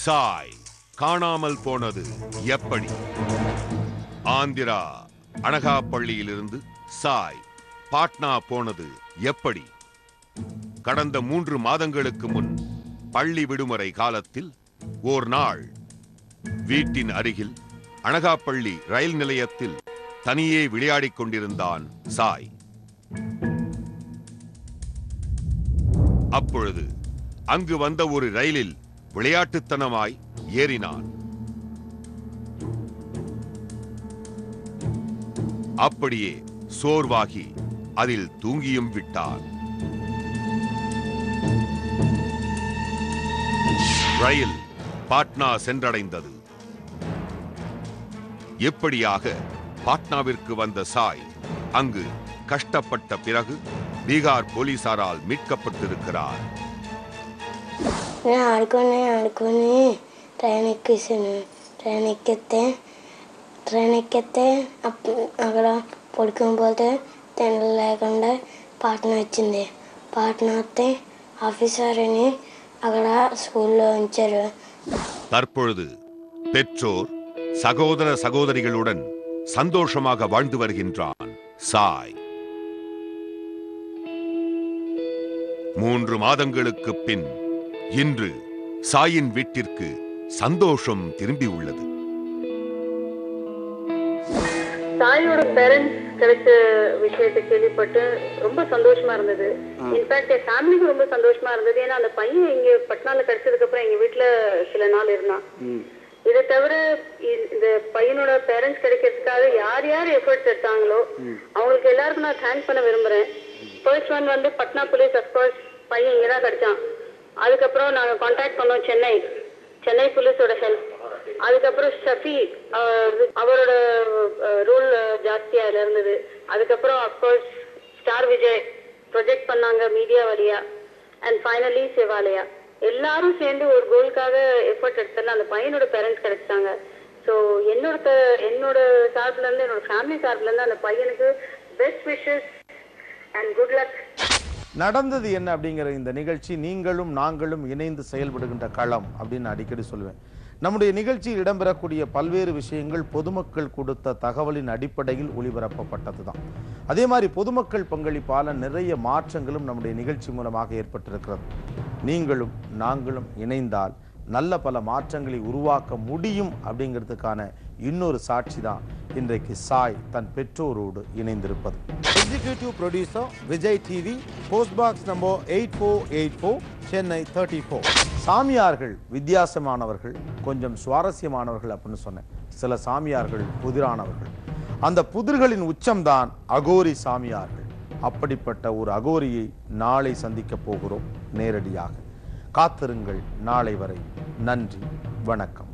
சாய் காணாமல் போனது எப்படி? ஆந்திரா அனகாப்பள்ளியிலிருந்து சாய் பாட்னா போனது எப்படி? கடந்த 3 மாதங்களுக்கு முன் பள்ளி விடுமுறை காலத்தில் ஓர் நாள் வீட்டின் அருகில் அனகாப்பள்ளி ரயில் நிலையத்தில் தனியே விளையாடிக் கொண்டிருந்தான் சாய். அப்பொழுது அங்கு வந்த ஒரு ரயிலில் விளையாட்டுத்தனமாய் ஏறினான். அப்படியே சோர்வாகி அதில் தூங்கியும் விட்டான். ரயில் பாட்னா சென்றடைந்தது. எப்படியாக பாட்னாவிற்கு வந்த சாய் அங்கு கஷ்டப்பட்ட பிறகு பீகார் போலீசாரால் மீட்கப்பட்டிருக்கிறார். అక్కడ పడుకోబోతే తిండి లేకుండా పాట్నా వచ్చింది. పాట్నా వస్తే ఆఫీసర్ అని అక్కడ స్కూల్లో ఉంచారు. தற்பொழுது பெற்றோர் சகோதர சகோதரிகளுடன் சந்தோஷமாக வாழ்ந்து வருகின்றான் சாய். 3 மாதங்களுக்கு பின் இன்று சாயின் வீட்டிற்கு சந்தோஷம் திரும்பி உள்ளது. சாயோட பேரண்ட்ஸ் கிடைச்ச விஷயத்தை கேள்விப்பட்டு ரொம்ப சந்தோஷமா இருந்தது. இன்ஃபேக்ட் என் ஃபேமிலிக்கு ரொம்ப சந்தோஷமா இருந்தது. ஏன்னா அந்த பையன் இங்க பட்னால கிடைச்சதுக்கு அப்புறம் எங்க வீட்டுல சில நாள் இருந்தான். இதை தவிர இந்த பையனோட பேரண்ட்ஸ் கிடைக்கிறதுக்காக யார் யார் எஃபர்ட்ஸ் எடுத்தாங்களோ அவங்களுக்கு எல்லாருக்கும் நான் தேங்க் பண்ண விரும்புறேன். ஃபர்ஸ்ட் ஒன் வந்து பட்னா போலீஸ், அப்கோர்ஸ் பையன் இங்கதான் கிடைச்சான். அதுக்கப்புறம் நாங்க கான்டாக்ட் பண்ணோம் சென்னை போலீஸோட ஹெல்ப். அதுக்கப்புறம் ஷஃபி அவரோட ரோல் ஜாஸ்தியா இருந்தது. அதுக்கப்புறம் அப்கோர்ஸ் ஸ்டார் விஜய் ப்ரொஜெக்ட் பண்ணாங்க மீடியா வழியா. அண்ட் ஃபைனலி சிவாலயா எல்லாரும் சேர்ந்து ஒரு கோலுக்காக எஃபர்ட் எடுத்தல அந்த பையனோட பேரண்ட்ஸ் கிடைச்சாங்க. ஸோ என்னோட சார்பில் இருந்து, என்னோட ஃபேமிலி சார்பில் இருந்து அந்த பையனுக்கு best wishes and good luck. நடந்தது என்ன அப்படிங்கிற இந்த நிகழ்ச்சி நீங்களும் நாங்களும் இணைந்து செயல்படுகின்ற களம் அப்படின்னு அடிக்கடி சொல்லுவேன். நம்முடைய நிகழ்ச்சியில் இடம்பெறக்கூடிய பல்வேறு விஷயங்கள் பொதுமக்கள் கொடுத்த தகவலின் அடிப்படையில் ஒளிபரப்பப்பட்டது தான். அதே மாதிரி பொதுமக்கள் பங்களிப்பால் நிறைய மாற்றங்களும் நம்முடைய நிகழ்ச்சி மூலமாக ஏற்பட்டிருக்கிறது. நீங்களும் நாங்களும் இணைந்தால் நல்ல பல மாற்றங்களை உருவாக்க முடியும் அப்படிங்கிறதுக்கான இன்னொரு சாட்சி தான் இன்றைக்கு சாய் தன் பெற்றோரோடு இணைந்திருப்பது. Executive producer Vijay TV, post box number 8484, Chennai 34. சாமியார்கள் வித்தியாசமானவர்கள், கொஞ்சம் சுவாரஸ்யமானவர்கள் அப்படின்னு சொன்னேன். சில சாமியார்கள் புதிரானவர்கள். அந்த புதிர்களின் உச்சம்தான் அகோரி சாமியார்கள். அப்படிப்பட்ட ஒரு அகோரியை நாளை சந்திக்க போகிறோம் நேரடியாக. காத்திருங்கள் நாளை வரை. நன்றி, வணக்கம்.